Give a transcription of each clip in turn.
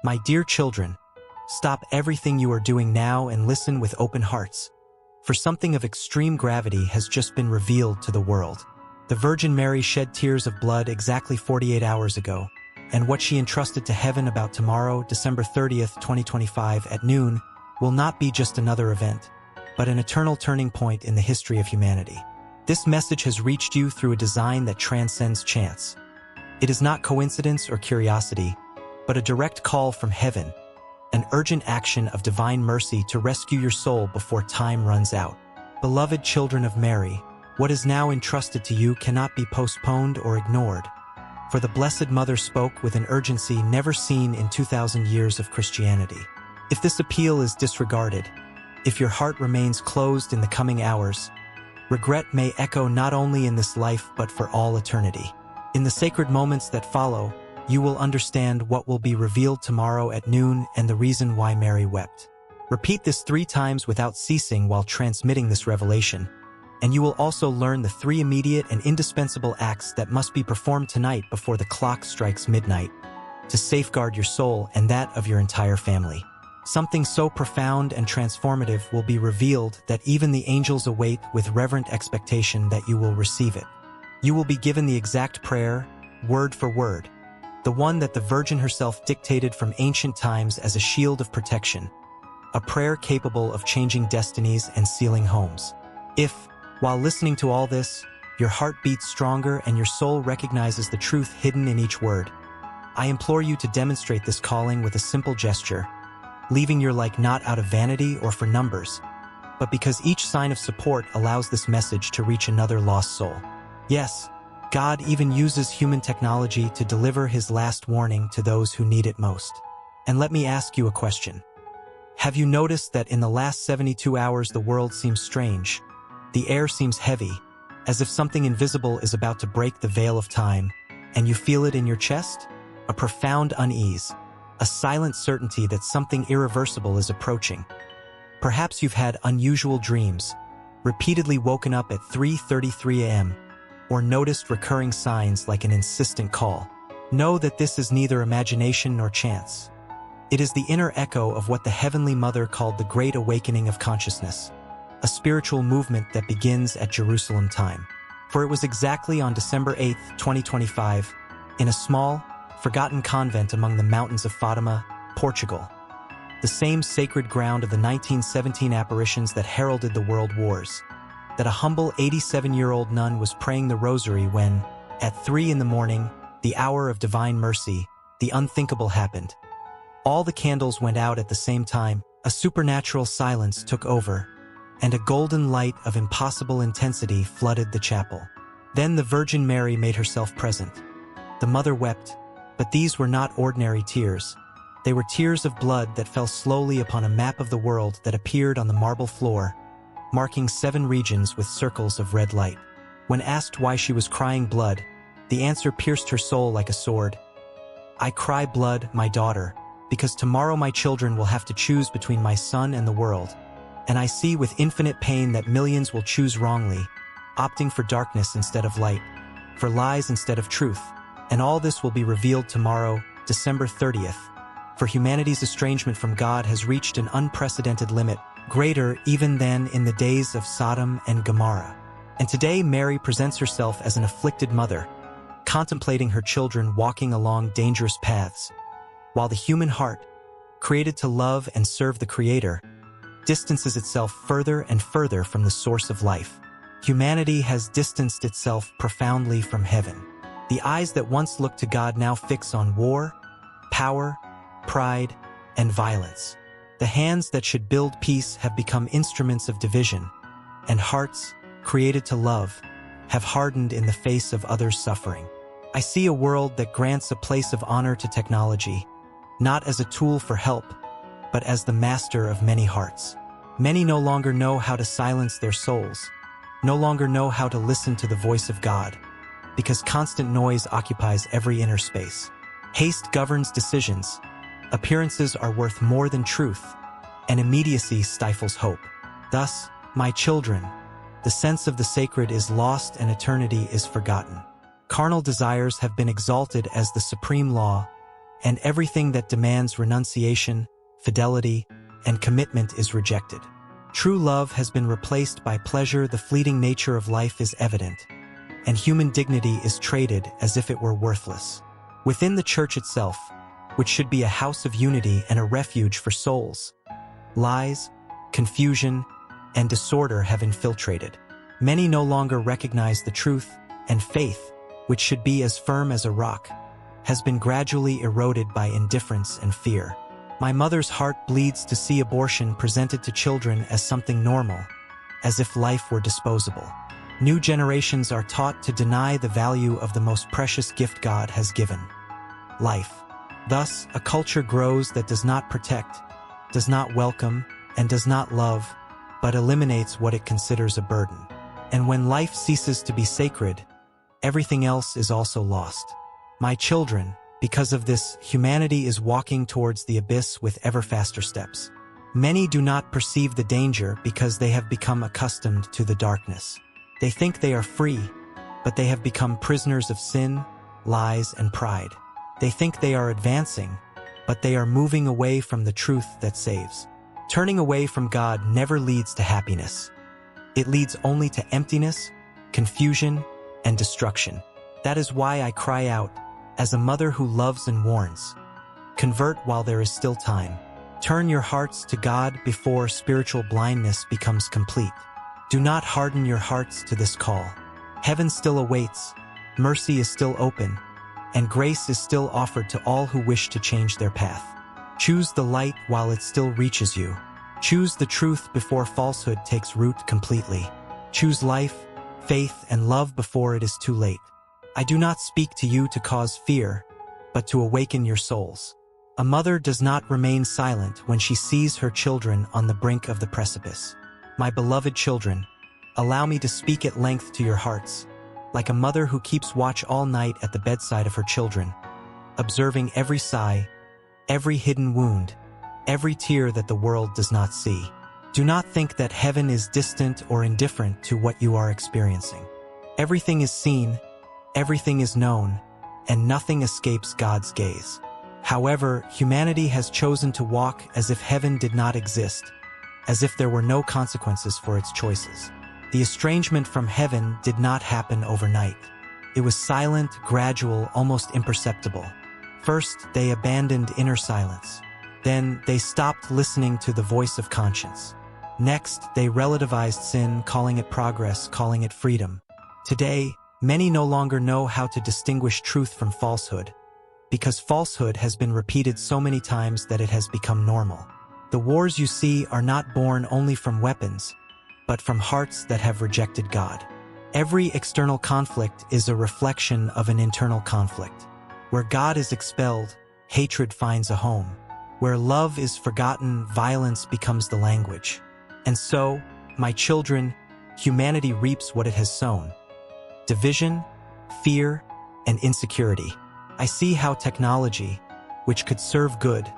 My dear children, stop everything you are doing now and listen with open hearts. For something of extreme gravity has just been revealed to the world. The Virgin Mary shed tears of blood exactly 48 hours ago, and what she entrusted to heaven about tomorrow, December 30th, 2025 at noon, will not be just another event, but an eternal turning point in the history of humanity. This message has reached you through a design that transcends chance. It is not coincidence or curiosity, but a direct call from heaven, an urgent action of divine mercy to rescue your soul before time runs out. Beloved children of Mary, what is now entrusted to you cannot be postponed or ignored, for the Blessed Mother spoke with an urgency never seen in 2,000 years of Christianity. If this appeal is disregarded, if your heart remains closed in the coming hours, regret may echo not only in this life but for all eternity. In the sacred moments that follow, you will understand what will be revealed tomorrow at noon and the reason why Mary wept. Repeat this 3 times without ceasing while transmitting this revelation, and you will also learn the 3 immediate and indispensable acts that must be performed tonight before the clock strikes midnight to safeguard your soul and that of your entire family. Something so profound and transformative will be revealed that even the angels await with reverent expectation that you will receive it. You will be given the exact prayer, word for word, the one that the Virgin herself dictated from ancient times as a shield of protection, a prayer capable of changing destinies and sealing homes. If, while listening to all this, your heart beats stronger and your soul recognizes the truth hidden in each word, I implore you to demonstrate this calling with a simple gesture, leaving your like not out of vanity or for numbers, but because each sign of support allows this message to reach another lost soul. Yes, God even uses human technology to deliver his last warning to those who need it most. And let me ask you a question. Have you noticed that in the last 72 hours the world seems strange? The air seems heavy, as if something invisible is about to break the veil of time, and you feel it in your chest? A profound unease, a silent certainty that something irreversible is approaching. Perhaps you've had unusual dreams, repeatedly woken up at 3:33 a.m., or noticed recurring signs like an insistent call. Know that this is neither imagination nor chance. It is the inner echo of what the Heavenly Mother called the Great Awakening of Consciousness, a spiritual movement that begins at Jerusalem time. For it was exactly on December 8, 2025, in a small, forgotten convent among the mountains of Fatima, Portugal, the same sacred ground of the 1917 apparitions that heralded the world wars, that a humble 87-year-old nun was praying the rosary when, at 3 in the morning, the hour of divine mercy, the unthinkable happened. All the candles went out at the same time, a supernatural silence took over, and a golden light of impossible intensity flooded the chapel. Then the Virgin Mary made herself present. The mother wept, but these were not ordinary tears. They were tears of blood that fell slowly upon a map of the world that appeared on the marble floor, marking 7 regions with circles of red light. When asked why she was crying blood, the answer pierced her soul like a sword. I cry blood, my daughter, because tomorrow my children will have to choose between my son and the world, and I see with infinite pain that millions will choose wrongly, opting for darkness instead of light, for lies instead of truth, and all this will be revealed tomorrow, December 30th, for humanity's estrangement from God has reached an unprecedented limit, greater even than in the days of Sodom and Gomorrah. And today Mary presents herself as an afflicted mother, contemplating her children walking along dangerous paths, while the human heart, created to love and serve the Creator, distances itself further and further from the source of life. Humanity has distanced itself profoundly from heaven. The eyes that once looked to God now fix on war, power, pride, and violence. The hands that should build peace have become instruments of division, and hearts, created to love, have hardened in the face of others' suffering. I see a world that grants a place of honor to technology, not as a tool for help, but as the master of many hearts. Many no longer know how to silence their souls, no longer know how to listen to the voice of God, because constant noise occupies every inner space. Haste governs decisions. Appearances are worth more than truth, and immediacy stifles hope. Thus, my children, the sense of the sacred is lost and eternity is forgotten. Carnal desires have been exalted as the supreme law, and everything that demands renunciation, fidelity, and commitment is rejected. True love has been replaced by pleasure. The fleeting nature of life is evident, and human dignity is traded as if it were worthless. Within the church itself, which should be a house of unity and a refuge for souls, lies, confusion, and disorder have infiltrated. Many no longer recognize the truth, and faith, which should be as firm as a rock, has been gradually eroded by indifference and fear. My mother's heart bleeds to see abortion presented to children as something normal, as if life were disposable. New generations are taught to deny the value of the most precious gift God has given: life. Thus, a culture grows that does not protect, does not welcome, and does not love, but eliminates what it considers a burden. And when life ceases to be sacred, everything else is also lost. My children, because of this, humanity is walking towards the abyss with ever faster steps. Many do not perceive the danger because they have become accustomed to the darkness. They think they are free, but they have become prisoners of sin, lies, and pride. They think they are advancing, but they are moving away from the truth that saves. Turning away from God never leads to happiness. It leads only to emptiness, confusion, and destruction. That is why I cry out, as a mother who loves and warns: convert while there is still time. Turn your hearts to God before spiritual blindness becomes complete. Do not harden your hearts to this call. Heaven still awaits, mercy is still open, and grace is still offered to all who wish to change their path. Choose the light while it still reaches you. Choose the truth before falsehood takes root completely. Choose life, faith, and love before it is too late. I do not speak to you to cause fear, but to awaken your souls. A mother does not remain silent when she sees her children on the brink of the precipice. My beloved children, allow me to speak at length to your hearts, like a mother who keeps watch all night at the bedside of her children, observing every sigh, every hidden wound, every tear that the world does not see. Do not think that heaven is distant or indifferent to what you are experiencing. Everything is seen, everything is known, and nothing escapes God's gaze. However, humanity has chosen to walk as if heaven did not exist, as if there were no consequences for its choices. The estrangement from heaven did not happen overnight. It was silent, gradual, almost imperceptible. First, they abandoned inner silence. Then, they stopped listening to the voice of conscience. Next, they relativized sin, calling it progress, calling it freedom. Today, many no longer know how to distinguish truth from falsehood, because falsehood has been repeated so many times that it has become normal. The wars you see are not born only from weapons, but from hearts that have rejected God. Every external conflict is a reflection of an internal conflict. Where God is expelled, hatred finds a home. Where love is forgotten, violence becomes the language. And so, my children, humanity reaps what it has sown: division, fear, and insecurity. I see how technology, which could serve good,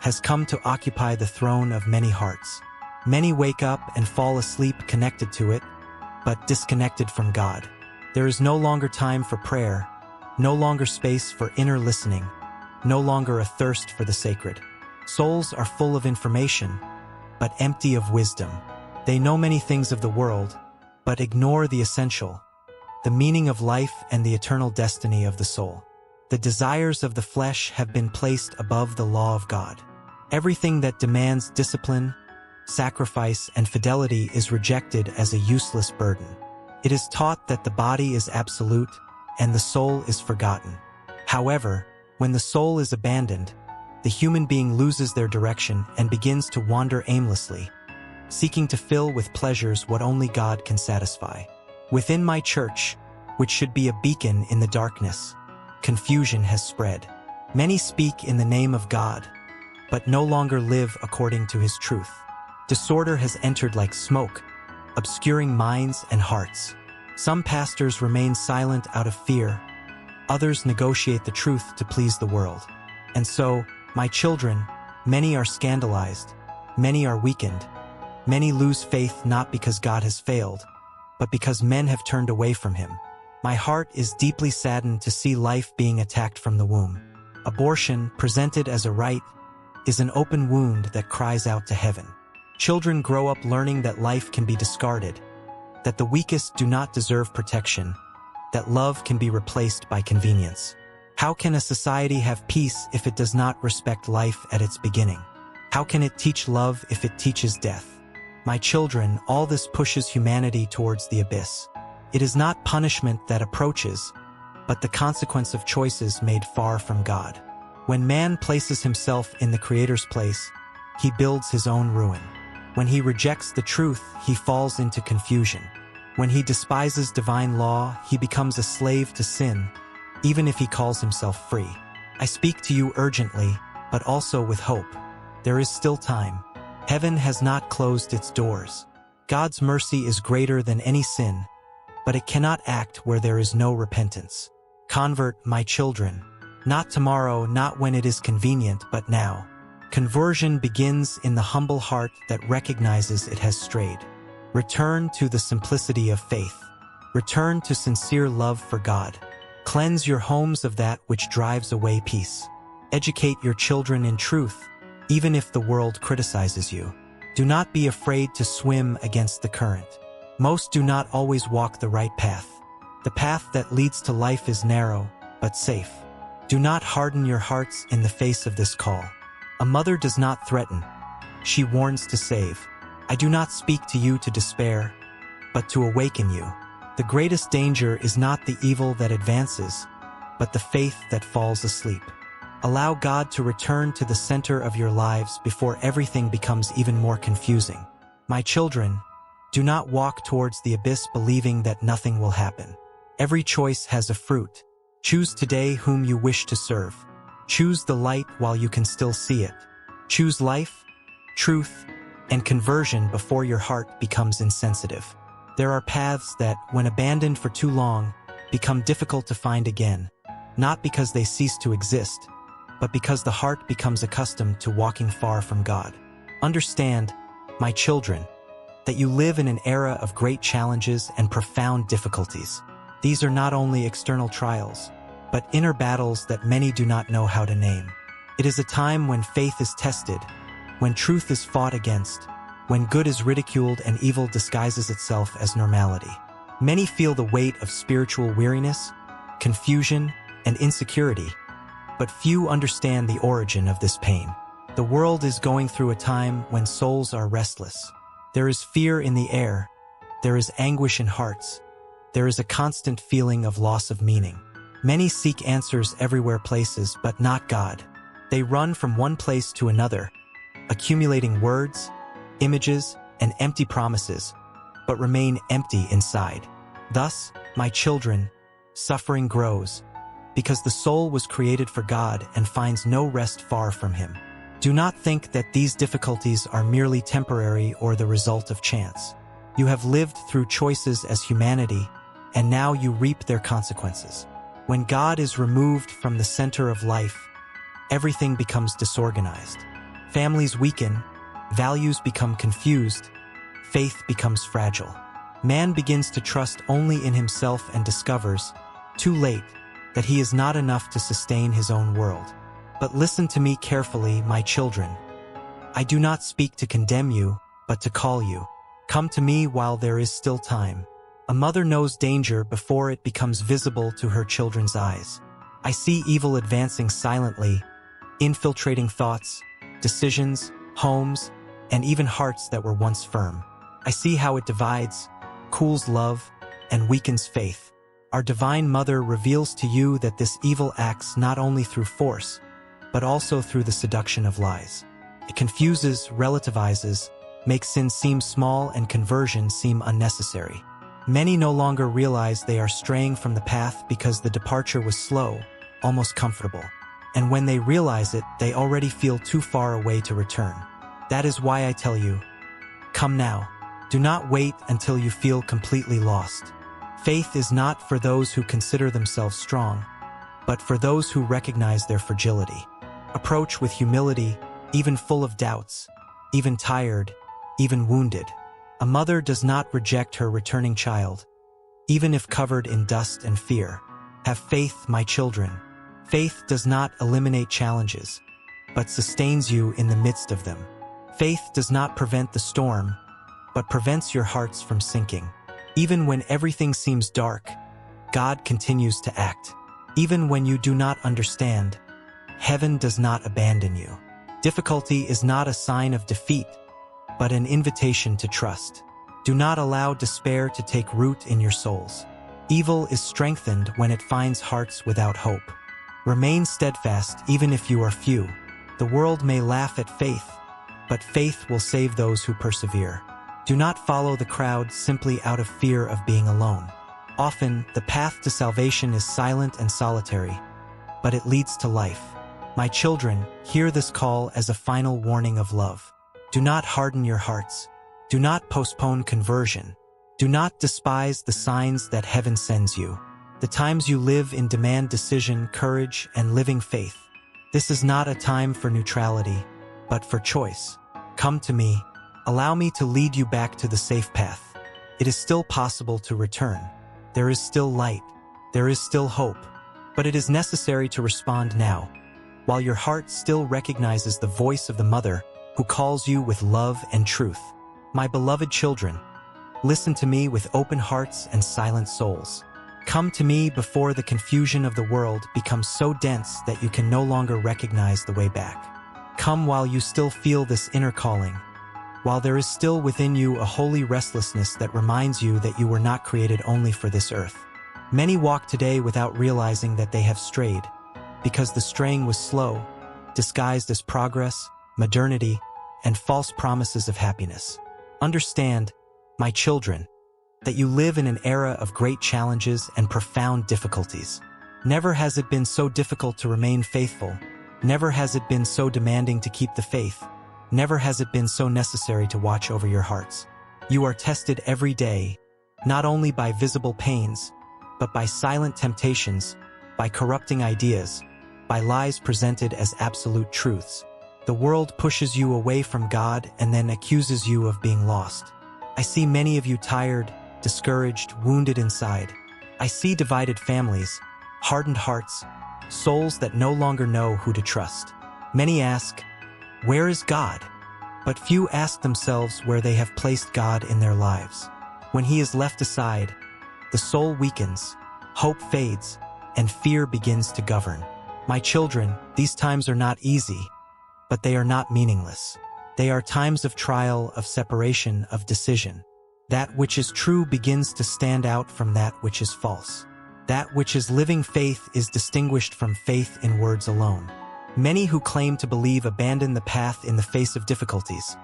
has come to occupy the throne of many hearts. Many wake up and fall asleep connected to it, but disconnected from God. There is no longer time for prayer, no longer space for inner listening, no longer a thirst for the sacred. Souls are full of information, but empty of wisdom. They know many things of the world, but ignore the essential, the meaning of life and the eternal destiny of the soul. The desires of the flesh have been placed above the law of God. Everything that demands discipline, sacrifice, and fidelity is rejected as a useless burden. It is taught that the body is absolute and the soul is forgotten. However, when the soul is abandoned, the human being loses their direction and begins to wander aimlessly, seeking to fill with pleasures what only God can satisfy. Within my church, which should be a beacon in the darkness, confusion has spread. Many speak in the name of God, but no longer live according to His truth. Disorder has entered like smoke, obscuring minds and hearts. Some pastors remain silent out of fear, others negotiate the truth to please the world. And so, my children, many are scandalized, many are weakened, many lose faith not because God has failed, but because men have turned away from Him. My heart is deeply saddened to see life being attacked from the womb. Abortion, presented as a right, is an open wound that cries out to heaven. Children grow up learning that life can be discarded, that the weakest do not deserve protection, that love can be replaced by convenience. How can a society have peace if it does not respect life at its beginning? How can it teach love if it teaches death? My children, all this pushes humanity towards the abyss. It is not punishment that approaches, but the consequence of choices made far from God. When man places himself in the Creator's place, he builds his own ruin. When he rejects the truth, he falls into confusion. When he despises divine law, he becomes a slave to sin, even if he calls himself free. I speak to you urgently, but also with hope. There is still time. Heaven has not closed its doors. God's mercy is greater than any sin, but it cannot act where there is no repentance. Convert, my children. Not tomorrow, not when it is convenient, but now. Conversion begins in the humble heart that recognizes it has strayed. Return to the simplicity of faith. Return to sincere love for God. Cleanse your homes of that which drives away peace. Educate your children in truth, even if the world criticizes you. Do not be afraid to swim against the current. Most do not always walk the right path. The path that leads to life is narrow, but safe. Do not harden your hearts in the face of this call. A mother does not threaten. She warns to save. I do not speak to you to despair, but to awaken you. The greatest danger is not the evil that advances, but the faith that falls asleep. Allow God to return to the center of your lives before everything becomes even more confusing. My children, do not walk towards the abyss believing that nothing will happen. Every choice has a fruit. Choose today whom you wish to serve. Choose the light while you can still see it. Choose life, truth, and conversion before your heart becomes insensitive. There are paths that, when abandoned for too long, become difficult to find again, not because they cease to exist, but because the heart becomes accustomed to walking far from God. Understand, my children, that you live in an era of great challenges and profound difficulties. These are not only external trials, but inner battles that many do not know how to name. It is a time when faith is tested, when truth is fought against, when good is ridiculed and evil disguises itself as normality. Many feel the weight of spiritual weariness, confusion, and insecurity, but few understand the origin of this pain. The world is going through a time when souls are restless. There is fear in the air. There is anguish in hearts. There is a constant feeling of loss of meaning. Many seek answers everywhere places, but not God. They run from one place to another, accumulating words, images, and empty promises, but remain empty inside. Thus, my children, suffering grows, because the soul was created for God and finds no rest far from Him. Do not think that these difficulties are merely temporary or the result of chance. You have lived through choices as humanity, and now you reap their consequences. When God is removed from the center of life, everything becomes disorganized. Families weaken, values become confused, faith becomes fragile. Man begins to trust only in himself and discovers, too late, that he is not enough to sustain his own world. But listen to me carefully, my children. I do not speak to condemn you, but to call you. Come to me while there is still time. A mother knows danger before it becomes visible to her children's eyes. I see evil advancing silently, infiltrating thoughts, decisions, homes, and even hearts that were once firm. I see how it divides, cools love, and weakens faith. Our Divine Mother reveals to you that this evil acts not only through force, but also through the seduction of lies. It confuses, relativizes, makes sin seem small and conversion seem unnecessary. Many no longer realize they are straying from the path because the departure was slow, almost comfortable. And when they realize it, they already feel too far away to return. That is why I tell you, come now. Do not wait until you feel completely lost. Faith is not for those who consider themselves strong, but for those who recognize their fragility. Approach with humility, even full of doubts, even tired, even wounded. A mother does not reject her returning child, even if covered in dust and fear. Have faith, my children. Faith does not eliminate challenges, but sustains you in the midst of them. Faith does not prevent the storm, but prevents your hearts from sinking. Even when everything seems dark, God continues to act. Even when you do not understand, heaven does not abandon you. Difficulty is not a sign of defeat, but an invitation to trust. Do not allow despair to take root in your souls. Evil is strengthened when it finds hearts without hope. Remain steadfast even if you are few. The world may laugh at faith, but faith will save those who persevere. Do not follow the crowd simply out of fear of being alone. Often, the path to salvation is silent and solitary, but it leads to life. My children, hear this call as a final warning of love. Do not harden your hearts. Do not postpone conversion. Do not despise the signs that heaven sends you. The times you live in demand decision, courage, and living faith. This is not a time for neutrality, but for choice. Come to me. Allow me to lead you back to the safe path. It is still possible to return. There is still light. There is still hope. But it is necessary to respond now, while your heart still recognizes the voice of the Mother who calls you with love and truth. My beloved children, listen to me with open hearts and silent souls. Come to me before the confusion of the world becomes so dense that you can no longer recognize the way back. Come while you still feel this inner calling, while there is still within you a holy restlessness that reminds you that you were not created only for this earth. Many walk today without realizing that they have strayed, because the straying was slow, disguised as progress, modernity, and false promises of happiness. Understand, my children, that you live in an era of great challenges and profound difficulties. Never has it been so difficult to remain faithful. Never has it been so demanding to keep the faith. Never has it been so necessary to watch over your hearts. You are tested every day, not only by visible pains, but by silent temptations, by corrupting ideas, by lies presented as absolute truths. The world pushes you away from God and then accuses you of being lost. I see many of you tired, discouraged, wounded inside. I see divided families, hardened hearts, souls that no longer know who to trust. Many ask, where is God? But few ask themselves where they have placed God in their lives. When He is left aside, the soul weakens, hope fades, and fear begins to govern. My children, these times are not easy, but they are not meaningless. They are times of trial, of separation, of decision. That which is true begins to stand out from that which is false. That which is living faith is distinguished from faith in words alone. Many who claim to believe abandon the path in the face of difficulties,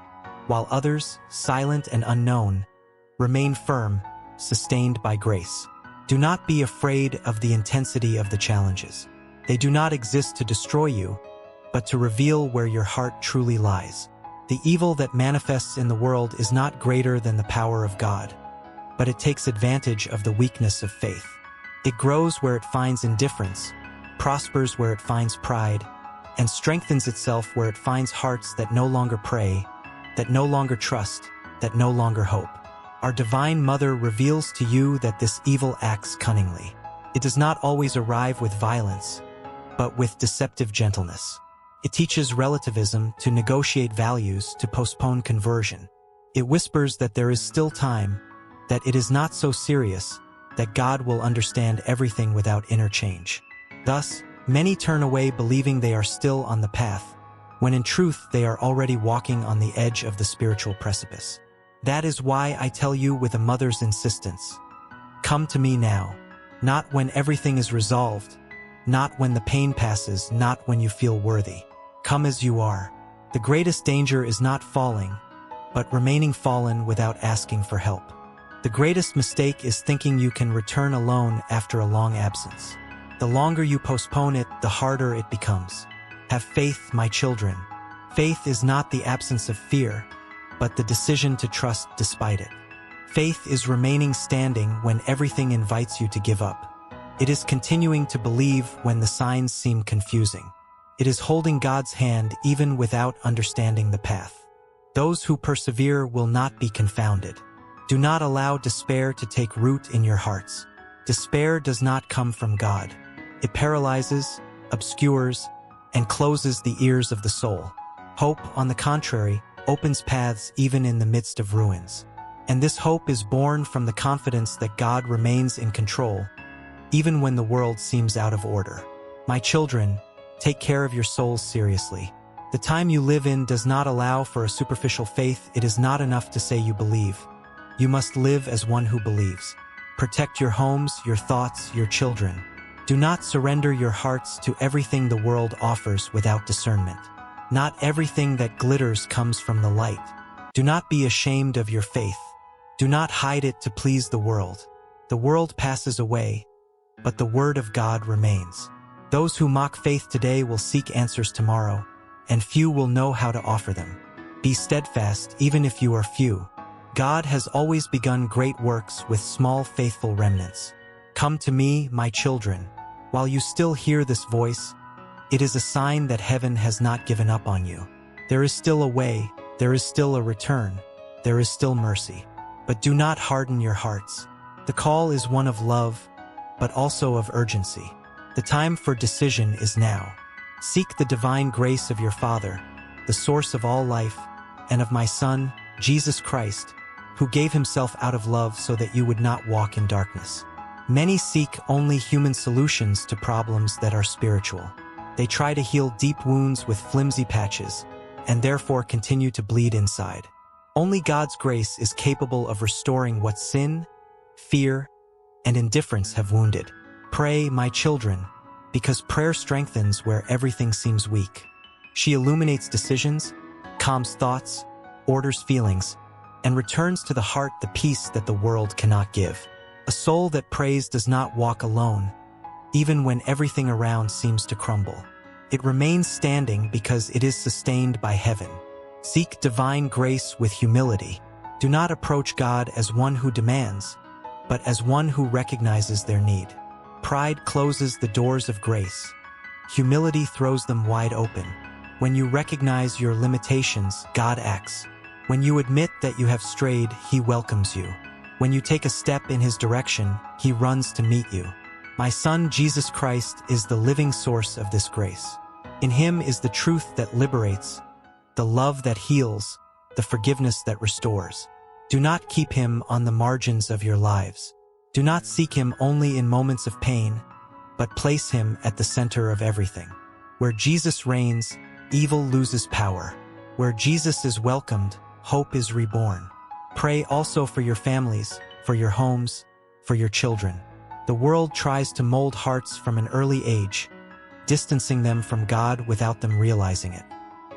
while others, silent and unknown, remain firm, sustained by grace. Do not be afraid of the intensity of the challenges. They do not exist to destroy you, but to reveal where your heart truly lies. The evil that manifests in the world is not greater than the power of God, but it takes advantage of the weakness of faith. It grows where it finds indifference, prospers where it finds pride, and strengthens itself where it finds hearts that no longer pray, that no longer trust, that no longer hope. Our Divine Mother reveals to you that this evil acts cunningly. It does not always arrive with violence, but with deceptive gentleness. It teaches relativism, to negotiate values, to postpone conversion. It whispers that there is still time, that it is not so serious, that God will understand everything without interchange. Thus, many turn away believing they are still on the path, when in truth they are already walking on the edge of the spiritual precipice. That is why I tell you with a mother's insistence, come to me now, not when everything is resolved, not when the pain passes, not when you feel worthy. Come as you are. The greatest danger is not falling, but remaining fallen without asking for help. The greatest mistake is thinking you can return alone after a long absence. The longer you postpone it, the harder it becomes. Have faith, my children. Faith is not the absence of fear, but the decision to trust despite it. Faith is remaining standing when everything invites you to give up. It is continuing to believe when the signs seem confusing. It is holding God's hand even without understanding the path. Those who persevere will not be confounded. Do not allow despair to take root in your hearts. Despair does not come from God. It paralyzes, obscures, and closes the ears of the soul. Hope, on the contrary, opens paths even in the midst of ruins. And this hope is born from the confidence that God remains in control, even when the world seems out of order. My children, take care of your souls seriously. The time you live in does not allow for a superficial faith. It is not enough to say you believe. You must live as one who believes. Protect your homes, your thoughts, your children. Do not surrender your hearts to everything the world offers without discernment. Not everything that glitters comes from the light. Do not be ashamed of your faith. Do not hide it to please the world. The world passes away, but the word of God remains. Those who mock faith today will seek answers tomorrow, and few will know how to offer them. Be steadfast, even if you are few. God has always begun great works with small faithful remnants. Come to me, my children. While you still hear this voice, it is a sign that heaven has not given up on you. There is still a way, there is still a return, there is still mercy. But do not harden your hearts. The call is one of love, but also of urgency. The time for decision is now. Seek the divine grace of your Father, the source of all life, and of my Son, Jesus Christ, who gave himself out of love so that you would not walk in darkness. Many seek only human solutions to problems that are spiritual. They try to heal deep wounds with flimsy patches, and therefore continue to bleed inside. Only God's grace is capable of restoring what sin, fear, and indifference have wounded. Pray, my children, because prayer strengthens where everything seems weak. She illuminates decisions, calms thoughts, orders feelings, and returns to the heart the peace that the world cannot give. A soul that prays does not walk alone, even when everything around seems to crumble. It remains standing because it is sustained by heaven. Seek divine grace with humility. Do not approach God as one who demands, but as one who recognizes their need. Pride closes the doors of grace. Humility throws them wide open. When you recognize your limitations, God acts. When you admit that you have strayed, He welcomes you. When you take a step in His direction, He runs to meet you. My Son, Jesus Christ, is the living source of this grace. In Him is the truth that liberates, the love that heals, the forgiveness that restores. Do not keep Him on the margins of your lives. Do not seek Him only in moments of pain, but place Him at the center of everything. Where Jesus reigns, evil loses power. Where Jesus is welcomed, hope is reborn. Pray also for your families, for your homes, for your children. The world tries to mold hearts from an early age, distancing them from God without them realizing it.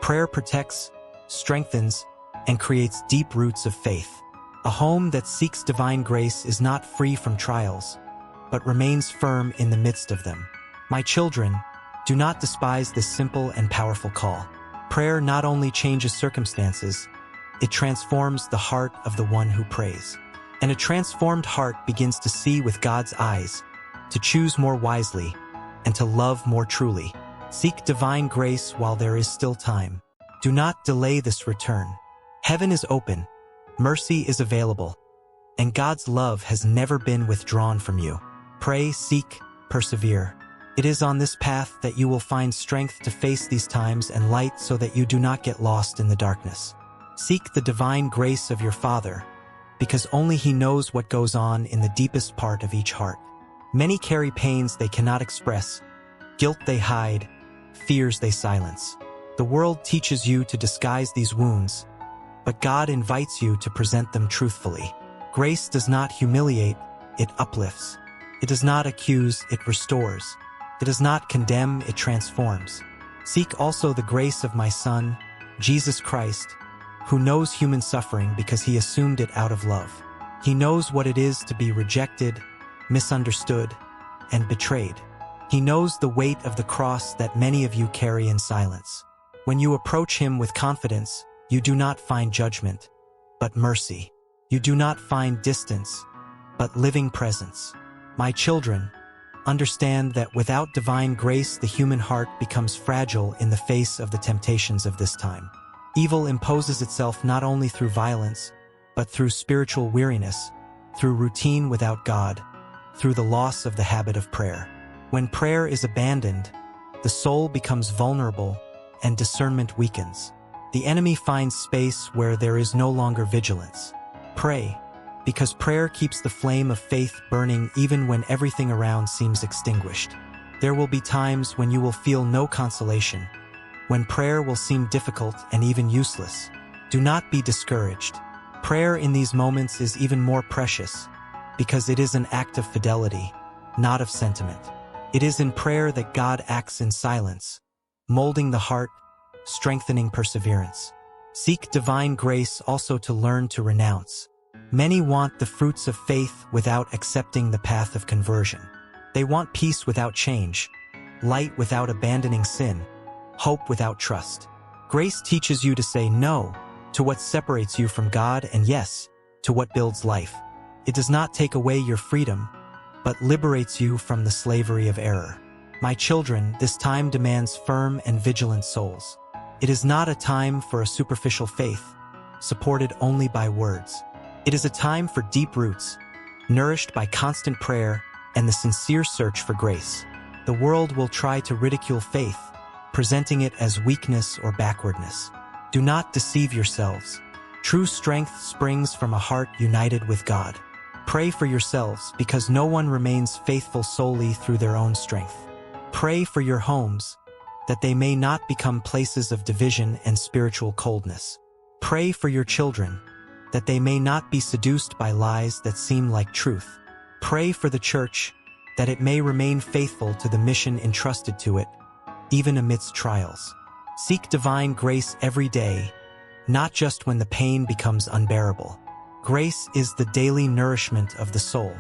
Prayer protects, strengthens, and creates deep roots of faith. A home that seeks divine grace is not free from trials, but remains firm in the midst of them. My children, do not despise this simple and powerful call. Prayer not only changes circumstances, it transforms the heart of the one who prays. And a transformed heart begins to see with God's eyes, to choose more wisely, and to love more truly. Seek divine grace while there is still time. Do not delay this return. Heaven is open, mercy is available, and God's love has never been withdrawn from you. Pray, seek, persevere. It is on this path that you will find strength to face these times and light so that you do not get lost in the darkness. Seek the divine grace of your Father, because only He knows what goes on in the deepest part of each heart. Many carry pains they cannot express, guilt they hide, fears they silence. The world teaches you to disguise these wounds, but God invites you to present them truthfully. Grace does not humiliate, it uplifts. It does not accuse, it restores. It does not condemn, it transforms. Seek also the grace of my Son, Jesus Christ, who knows human suffering because He assumed it out of love. He knows what it is to be rejected, misunderstood, and betrayed. He knows the weight of the cross that many of you carry in silence. When you approach Him with confidence, you do not find judgment, but mercy. You do not find distance, but living presence. My children, understand that without divine grace, the human heart becomes fragile in the face of the temptations of this time. Evil imposes itself not only through violence, but through spiritual weariness, through routine without God, through the loss of the habit of prayer. When prayer is abandoned, the soul becomes vulnerable and discernment weakens. The enemy finds space where there is no longer vigilance. Pray, because prayer keeps the flame of faith burning even when everything around seems extinguished. There will be times when you will feel no consolation, when prayer will seem difficult and even useless. Do not be discouraged. Prayer in these moments is even more precious, because it is an act of fidelity, not of sentiment. It is in prayer that God acts in silence, molding the heart, strengthening perseverance. Seek divine grace also to learn to renounce. Many want the fruits of faith without accepting the path of conversion. They want peace without change, light without abandoning sin, hope without trust. Grace teaches you to say no to what separates you from God and yes to what builds life. It does not take away your freedom, but liberates you from the slavery of error. My children, this time demands firm and vigilant souls. It is not a time for a superficial faith, supported only by words. It is a time for deep roots, nourished by constant prayer and the sincere search for grace. The world will try to ridicule faith, presenting it as weakness or backwardness. Do not deceive yourselves. True strength springs from a heart united with God. Pray for yourselves, because no one remains faithful solely through their own strength. Pray for your homes, that they may not become places of division and spiritual coldness. Pray for your children, that they may not be seduced by lies that seem like truth. Pray for the Church, that it may remain faithful to the mission entrusted to it, even amidst trials. Seek divine grace every day, not just when the pain becomes unbearable. Grace is the daily nourishment of the soul.